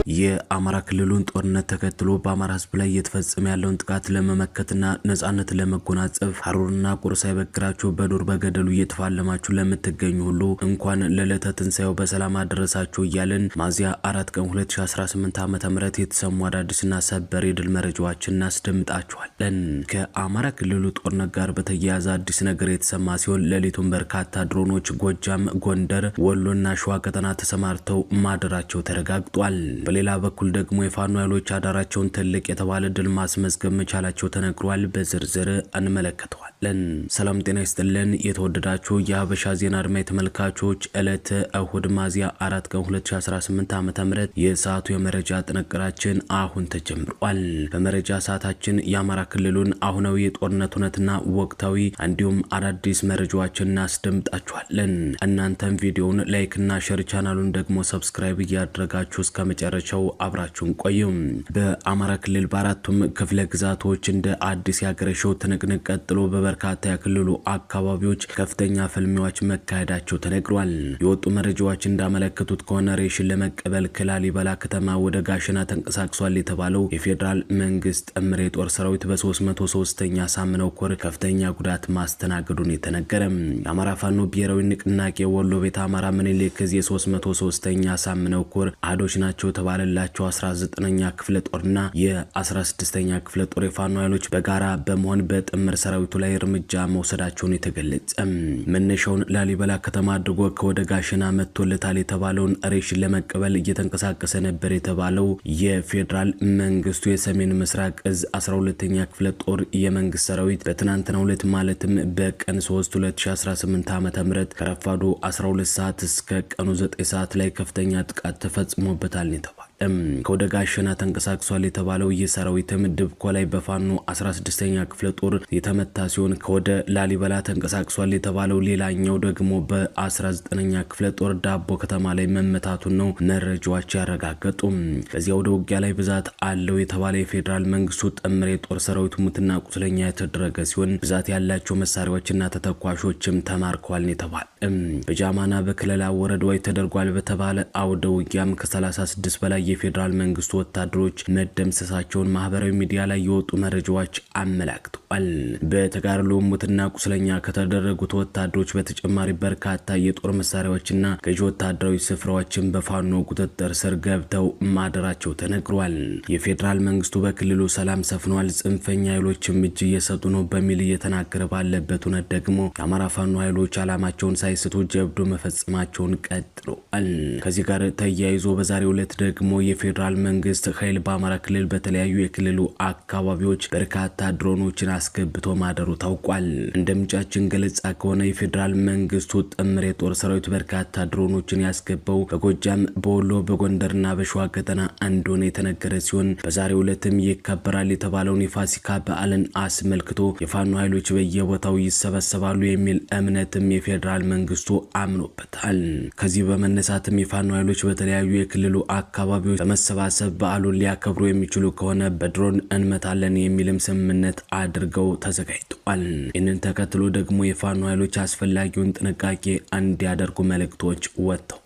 የአማራ ክልሉን ጦርነት ተከትሎ በአማራ ህዝብ ላይ እየተፈጸመ ያለውን ጥቃት ለመመከትና ነጻነት ለመጎናጸፍ ሐሩርና ቁር ሳይበግራችሁ በዱር በገደሉ እየተፋለማችሁ ለምትገኙ ሁሉ እንኳን ለዕለተ ትንሣኤው በሰላም አደረሳችሁ እያልን ሚያዝያ 4 ቀን 2018 ዓ.ም የተሰሙ አዳዲስና ሰበር የድል መረጃዎችን እናስደምጣችኋለን። ከአማራ ክልሉ ጦርነት ጋር በተያያዘ አዲስ ነገር የተሰማ ሲሆን ሌሊቱን በርካታ ድሮኖች ጎጃም፣ ጎንደር፣ ወሎና ሸዋ ቀጠና ተሰማርተው ማደራቸው ተረጋግጧል። በሌላ በኩል ደግሞ የፋኖ ኃይሎች አዳራቸውን ትልቅ የተባለ ድል ማስመዝገብ መቻላቸው ተነግሯል። በዝርዝር እንመለከተዋለን። ሰላም ጤና ይስጥልን የተወደዳችሁ የሀበሻ ዜና አድማጭ ተመልካቾች ዕለተ እሁድ ሚያዝያ 4 ቀን 2018 ዓ.ም የሰዓቱ የመረጃ ጥንቅራችን አሁን ተጀምሯል። በመረጃ ሰዓታችን የአማራ ክልሉን አሁናዊ የጦርነት ሁነትና ወቅታዊ እንዲሁም አዳዲስ መረጃዎችን እናስደምጣችኋለን። እናንተም ቪዲዮውን ላይክና ሼር ቻናሉን ደግሞ ሰብስክራይብ እያደረጋችሁ እስከ መጨረሻው አብራችሁን ቆዩ። በአማራ ክልል በአራቱም ክፍለ ግዛቶች እንደ አዲስ ያገረሸው ትንቅንቅ ቀጥሎ በበርካታ የክልሉ አካባቢዎች ከፍተኛ ፍልሚያዎች መካሄዳቸው ተነግሯል። የወጡ መረጃዎች እንዳመለከቱት ከሆነ ሬሽን ለመቀበል ከላሊበላ ከተማ ወደ ጋሸና ተንቀሳቅሷል የተባለው የፌዴራል መንግስት ጥምር የጦር ሰራዊት በ303ኛ ሳምነው ኮር ከፍተኛ ጉዳት ማስተናገዱን የተነገረ የአማራ ፋኖ ብሔራዊ ንቅናቄ ወሎ ቤት አማራ ምኒልክ የ303ኛ ሳምነው ኮር አዶች ናቸው ተባለላቸው 19ኛ ክፍለ ጦርና የ16ኛ ክፍለ ጦር የፋኖ ኃይሎች በጋራ በመሆን በጥምር ሰራዊቱ ላይ እርምጃ መውሰዳቸውን የተገለጸ መነሻውን ላሊበላ ከተማ አድርጎ ከወደ ጋሸና መጥቶለታል የተባለውን ሬሽን ለመቀበል እየተንቀሳቀሰ ነበር የተባለው የፌዴራል መንግስቱ የሰሜን ምስራቅ እዝ 12ኛ ክፍለ ጦር የመንግስት ሰራዊት በትናንትናው ዕለት ማለትም በቀን 3 2018 ዓ.ም ከረፋዱ 12 ሰዓት እስከ ቀኑ 9 ሰዓት ላይ ከፍተኛ ጥቃት ተፈጽሞበታል የተባለ ከወደ ጋሸና ተንቀሳቅሷል የተባለው የሰራዊትም ድብኮ ላይ በፋኖ 16ኛ ክፍለ ጦር የተመታ ሲሆን ከወደ ላሊበላ ተንቀሳቅሷል የተባለው ሌላኛው ደግሞ በ19ኛ ክፍለ ጦር ዳቦ ከተማ ላይ መመታቱን ነው መረጃዎች ያረጋገጡ። በዚያ ወደ ውጊያ ላይ ብዛት አለው የተባለ የፌዴራል መንግስቱ ጥምር የጦር ሰራዊት ሙትና ቁስለኛ የተደረገ ሲሆን ብዛት ያላቸው መሳሪያዎችና ተተኳሾችም ተማርከዋል የተባለ በጃማና በክለላ ወረዳዎች ተደርጓል በተባለ አውደ ውጊያም ከ36 በላይ የፌዴራል መንግስቱ ወታደሮች መደምሰሳቸውን ማህበራዊ ሚዲያ ላይ የወጡ መረጃዎች አመላክተዋል። በተጋድሎ ሙትና ቁስለኛ ከተደረጉት ወታደሮች በተጨማሪ በርካታ የጦር መሳሪያዎችና ገዢ ወታደራዊ ስፍራዎችን በፋኖ ቁጥጥር ስር ገብተው ማደራቸው ተነግሯል። የፌዴራል መንግስቱ በክልሉ ሰላም ሰፍኗል፣ ጽንፈኛ ኃይሎችም እጅ እየሰጡ ነው በሚል እየተናገረ ባለበት ሁኔታ ደግሞ የአማራ ፋኖ ኃይሎች ዓላማቸውን ሳይስቱ ጀብዶ መፈጸማቸውን ቀጥለዋል። ከዚህ ጋር ተያይዞ በዛሬው ዕለት ደግሞ የፌዴራል መንግስት ኃይል በአማራ ክልል በተለያዩ የክልሉ አካባቢዎች በርካታ ድሮኖችን አስገብቶ ማደሩ ታውቋል። እንደ ምንጫችን ገለጻ ከሆነ የፌዴራል መንግስቱ ጥምር የጦር ሰራዊት በርካታ ድሮኖችን ያስገባው በጎጃም፣ በወሎ፣ በጎንደርና በሸዋ ቀጠና እንደሆነ የተነገረ ሲሆን በዛሬው ዕለትም ይከበራል የተባለውን የፋሲካ በዓልን አስመልክቶ የፋኖ ኃይሎች በየቦታው ይሰበሰባሉ የሚል እምነትም የፌዴራል መንግስቱ አምኖበታል። ከዚህ በመነሳትም የፋኖ ኃይሎች በተለያዩ የክልሉ አካባቢዎች በመሰባሰብ በዓሉን ሊያከብሩ የሚችሉ ከሆነ በድሮን እንመታለን የሚልም ስምምነት አድርገው ተዘጋጅተዋል። ይህንን ተከትሎ ደግሞ የፋኖ ኃይሎች አስፈላጊውን ጥንቃቄ እንዲያደርጉ መልእክቶች ወጥተዋል።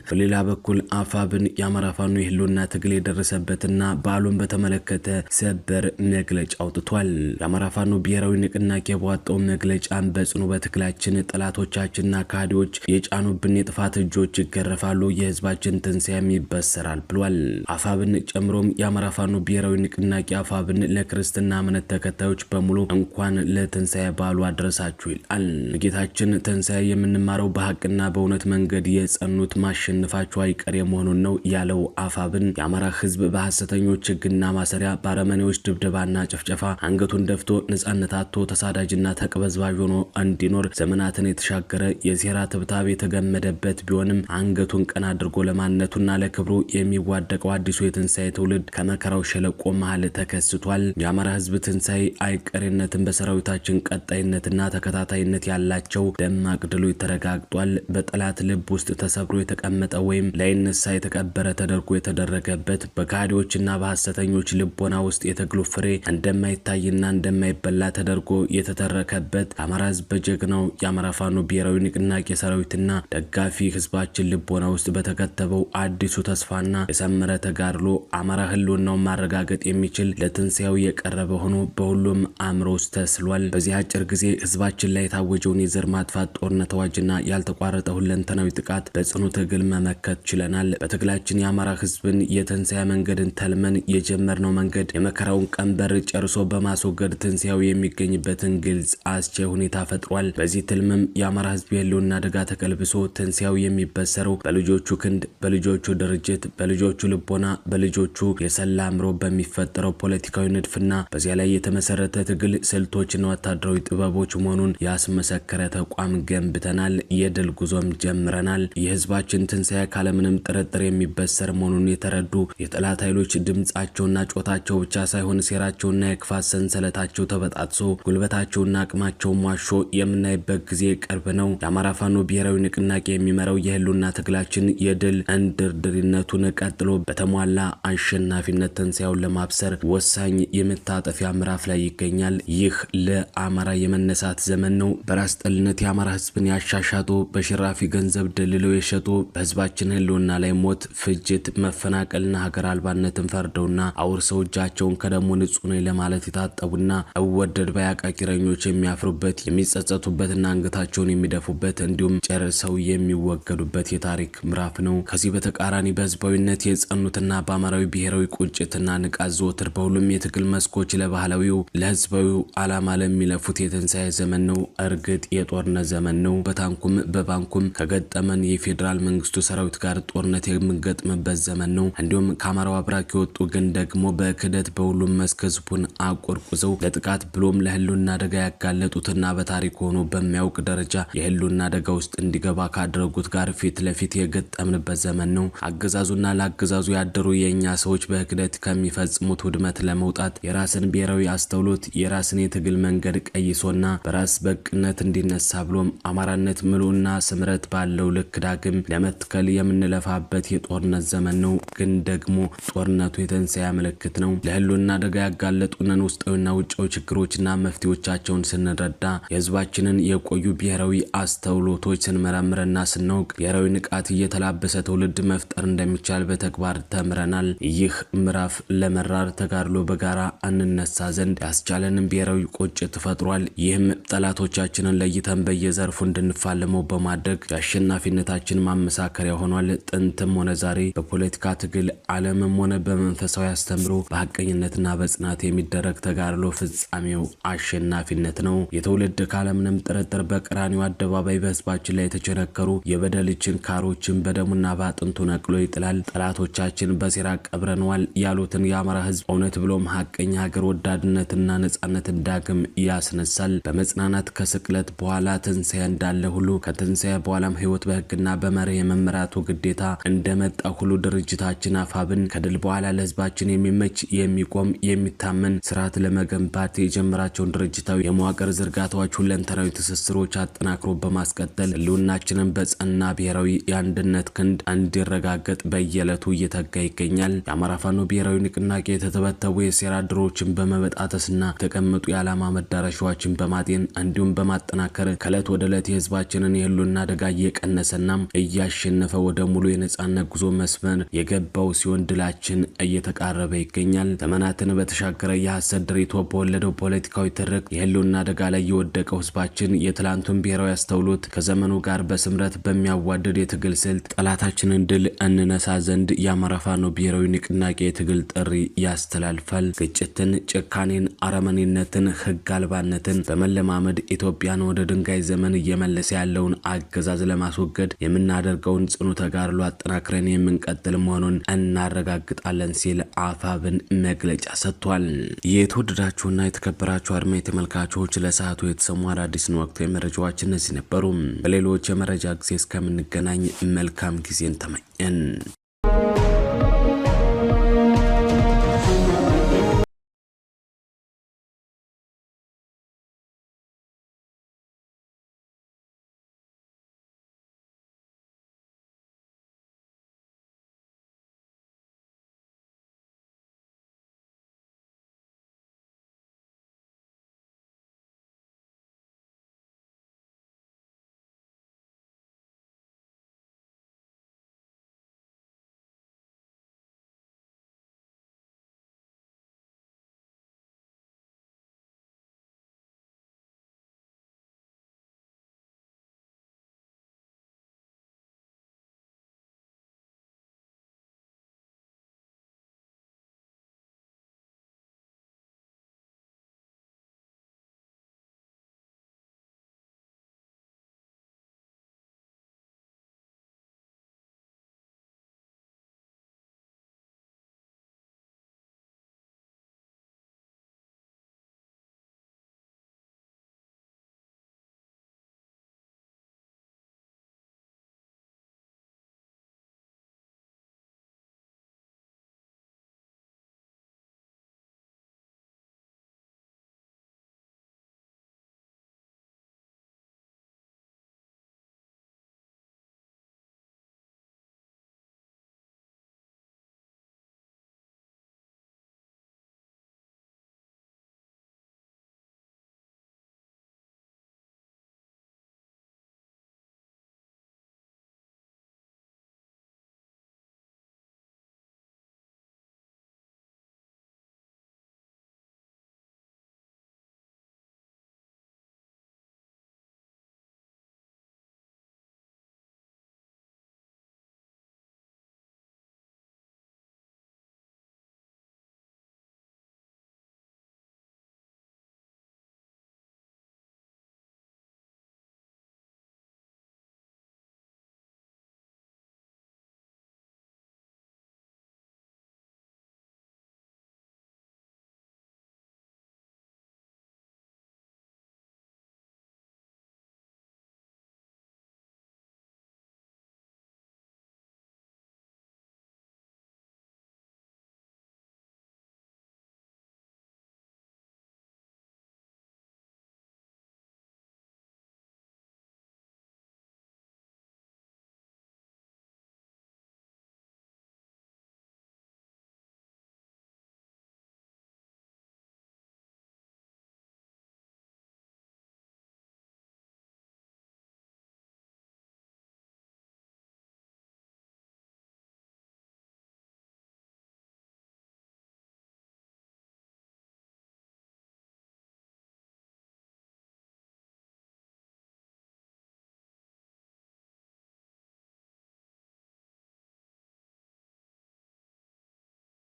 በሌላ በኩል አፋብን የአማራ ፋኖ የህልውና ትግል የደረሰበትና በዓሉን በተመለከተ ሰበር መግለጫ አውጥቷል። የአማራ ፋኖ ብሔራዊ ንቅናቄ በወጣው መግለጫን በጽኑ በትግላችን ጠላቶቻችንና ካዲዎች የጫኑብን የጥፋት እጆች ይገረፋሉ፣ የህዝባችን ትንሣኤም ይበሰራል ብሏል። አፋብን ጨምሮም የአማራ ፋኖ ብሔራዊ ንቅናቄ አፋብን ለክርስትና እምነት ተከታዮች በሙሉ እንኳን ለትንሣኤ በዓሉ አደረሳችሁ ይላል። ጌታችን ትንሣኤ የምንማረው በሐቅና በእውነት መንገድ የጸኑ ማሸነፋቸው አይቀር መሆኑን ነው ያለው። አፋብን የአማራ ህዝብ በሐሰተኞች ህግና ማሰሪያ ባረመኔዎች ድብደባና ጭፍጨፋ አንገቱን ደፍቶ ነጻነት አጥቶ ተሳዳጅና ተቅበዝባዥ ሆኖ እንዲኖር ዘመናትን የተሻገረ የሴራ ትብታብ የተገመደበት ቢሆንም አንገቱን ቀና አድርጎ ለማንነቱና ለክብሩ የሚዋደቀው አዲሱ የትንሣኤ ትውልድ ከመከራው ሸለቆ መሃል ተከስቷል። የአማራ ህዝብ ትንሣኤ አይቀሬነትን በሰራዊታችን ቀጣይነትና ተከታታይነት ያላቸው ደማቅ ድሎች ተረጋግጧል። በጠላት ልብ ውስጥ ተሰብሮ ተሰባብሮ የተቀመጠ ወይም ላይነሳ የተቀበረ ተደርጎ የተደረገበት በካዲዎችና በሐሰተኞች ልቦና ውስጥ የትግሉ ፍሬ እንደማይታይና እንደማይበላ ተደርጎ የተተረከበት አማራ ህዝብ በጀግናው የአማራ ፋኖ ብሔራዊ ንቅናቄ ሰራዊትና ደጋፊ ህዝባችን ልቦና ውስጥ በተከተበው አዲሱ ተስፋና የሰመረ ተጋድሎ አማራ ህልውናውን ማረጋገጥ የሚችል ለትንሳኤው የቀረበ ሆኖ በሁሉም አእምሮ ውስጥ ተስሏል። በዚህ አጭር ጊዜ ህዝባችን ላይ የታወጀውን የዘር ማጥፋት ጦርነት አዋጅና ያልተቋረጠ ሁለንተናዊ ጥቃት በጽኑ ትግል መመከት ችለናል። በትግላችን የአማራ ህዝብን የትንሳኤ መንገድን ተልመን የጀመርነው መንገድ የመከራውን ቀንበር ጨርሶ በማስወገድ ትንሳኤው የሚገኝበትን ግልጽ አስቻይ ሁኔታ ፈጥሯል። በዚህ ትልምም የአማራ ህዝብ የህልውና አደጋ ተቀልብሶ ትንሳኤው የሚበሰረው በልጆቹ ክንድ፣ በልጆቹ ድርጅት፣ በልጆቹ ልቦና፣ በልጆቹ የሰላ አእምሮ በሚፈጠረው ፖለቲካዊ ንድፍና በዚያ ላይ የተመሰረተ ትግል ስልቶችና ወታደራዊ ጥበቦች መሆኑን ያስመሰከረ ተቋም ገንብተናል። የድል ጉዞም ጀምረናል። የህዝባችን ትንሳኤ ካለምንም ጥርጥር የሚበሰር መሆኑን የተረዱ የጠላት ኃይሎች ድምጻቸውና ጮታቸው ብቻ ሳይሆን ሴራቸውና የክፋት ሰንሰለታቸው ተበጣጥሶ ጉልበታቸውና አቅማቸው ሟሾ የምናይበት ጊዜ ቅርብ ነው። የአማራ ፋኖ ብሔራዊ ንቅናቄ የሚመራው የህልውና ትግላችን የድል እንድርድርነቱን ቀጥሎ በተሟላ አሸናፊነት ትንሳኤውን ለማብሰር ወሳኝ የመታጠፊያ ምዕራፍ ላይ ይገኛል። ይህ ለአማራ የመነሳት ዘመን ነው። በራስ ጠልነት የአማራ ህዝብን ያሻሻጡ በሽራፊ ገንዘብ ደልለው የሸጡ በህዝባችን ህልውና ላይ ሞት፣ ፍጅት፣ መፈናቀልና ሀገር አልባነትን ፈርደውና አውርሰው እጃቸውን ከደሞ ንጹህ ነው ለማለት የታጠቡና እወደድ ባያቃቂረኞች የሚያፍሩበት የሚጸጸቱበትና አንገታቸውን የሚደፉበት እንዲሁም ጨርሰው የሚወገዱበት የታሪክ ምዕራፍ ነው። ከዚህ በተቃራኒ በህዝባዊነት የጸኑትና በአማራዊ ብሔራዊ ቁጭትና ንቃት ዘወትር በሁሉም የትግል መስኮች ለባህላዊው ለህዝባዊው ዓላማ ለሚለፉት የትንሳኤ ዘመን ነው። እርግጥ የጦርነት ዘመን ነው። በታንኩም በባንኩም ከገጠመን የፌዴራል መንግስቱ ሰራዊት ጋር ጦርነት የምንገጥምበት ዘመን ነው። እንዲሁም ከአማራው አብራክ የወጡ ግን ደግሞ በክደት በሁሉም መስክ ህዝቡን አቆርቁዘው ለጥቃት ብሎም ለህልውና አደጋ ያጋለጡትና በታሪክ ሆኖ በሚያውቅ ደረጃ የህልውና አደጋ ውስጥ እንዲገባ ካደረጉት ጋር ፊት ለፊት የገጠምንበት ዘመን ነው። አገዛዙና ለአገዛዙ ያደሩ የኛ ሰዎች በክደት ከሚፈጽሙት ውድመት ለመውጣት የራስን ብሔራዊ አስተውሎት የራስን የትግል መንገድ ቀይሶና በራስ በቅነት እንዲነሳ ብሎም አማራነት ምሉና ስምረት ባለው ልክ ዳግም ለመትከል የምንለፋበት የጦርነት ዘመን ነው። ግን ደግሞ ጦርነቱ የትንሳኤ ምልክት ነው። ለህልውና አደጋ ያጋለጡንን ውስጣዊና ውጫዊ ችግሮችና መፍትሄዎቻቸውን ስንረዳ የህዝባችንን የቆዩ ብሔራዊ አስተውሎቶች ስንመረምርና ስናውቅ ብሔራዊ ንቃት እየተላበሰ ትውልድ መፍጠር እንደሚቻል በተግባር ተምረናል። ይህ ምዕራፍ ለመራር ተጋድሎ በጋራ እንነሳ ዘንድ ያስቻለንን ብሔራዊ ቁጭት ፈጥሯል። ይህም ጠላቶቻችንን ለይተን በየዘርፉ እንድንፋለመው በማድረግ የአሸናፊነታችን ማመሳከሪያ ሆኗል። ጥንትም ሆነ ዛሬ በፖለቲካ ትግል ዓለምም ሆነ በመንፈሳዊ አስተምሮ በሐቀኝነትና በጽናት የሚደረግ ተጋድሎ ፍጻሜው አሸናፊነት ነው። የትውልድ ካለምንም ጥርጥር በቀራኒው አደባባይ በህዝባችን ላይ የተቸነከሩ የበደል ችንካሮችን በደሙና በአጥንቱ ነቅሎ ይጥላል። ጠላቶቻችን በሴራ ቀብረነዋል ያሉትን የአማራ ህዝብ እውነት ብሎም ሐቀኛ ሀገር ወዳድነትና ነጻነትን ዳግም ያስነሳል። በመጽናናት ከስቅለት በኋላ ትንሳኤ እንዳለ ሁሉ ከትንሳኤ በኋላም ህይወት በህግና በመርህ የመመራቱ ግዴታ እንደመጣ ሁሉ ድርጅታችን አፋብን ከድል በኋላ ለህዝባችን የሚመች የሚቆም የሚታመን ስርዓት ለመገንባት የጀመራቸውን ድርጅታዊ የመዋቅር ዝርጋታዎች ሁለንተናዊ ትስስሮች አጠናክሮ በማስቀጠል ህልውናችንን በጸና ብሔራዊ የአንድነት ክንድ እንዲረጋገጥ በየዕለቱ እየተጋ ይገኛል። የአማራ ፋኖ ብሔራዊ ንቅናቄ የተተበተቡ የሴራ ድሮችን በመበጣጠስና የተቀመጡ የዓላማ መዳረሻዎችን በማጤን እንዲሁም በማጠናከር ከዕለት ወደ ዕለት የህዝባችንን የህልውና አደጋ እየቀነሰና እያሸነፈ ወደ ሙሉ የነጻነት ጉዞ መስመር የገባው ሲሆን ድላችን እየተቃረበ ይገኛል። ዘመናትን በተሻገረ የሐሰት ድሪቶ በወለደው ፖለቲካዊ ትርክ የህልውና አደጋ ላይ የወደቀው ህዝባችን የትላንቱን ብሔራዊ አስተውሎት ከዘመኑ ጋር በስምረት በሚያዋድድ የትግል ስልት ጠላታችንን ድል እንነሳ ዘንድ የአማራ ፋኖ ብሔራዊ ንቅናቄ የትግል ጥሪ ያስተላልፋል። ግጭትን፣ ጭካኔን፣ አረመኔነትን፣ ህግ አልባነትን በመለማመድ ኢትዮጵያን ወደ ድንጋይ ዘመን እየመለሰ ያለውን አገዛዝ ለማስወገድ የምናደርገውን ጽኑ ተጋድሎ አጠናክረን የምንቀጥል መሆኑን እናረጋግጣለን ሲል አፋብን መግለጫ ሰጥቷል። የተወደዳችሁና የተከበራችሁ አድማጭ ተመልካቾች ለሰዓቱ የተሰሙ አዳዲስና ወቅታዊ መረጃዎች እነዚህ ነበሩ። በሌሎች የመረጃ ጊዜ እስከምንገናኝ መልካም ጊዜን ተመኘን።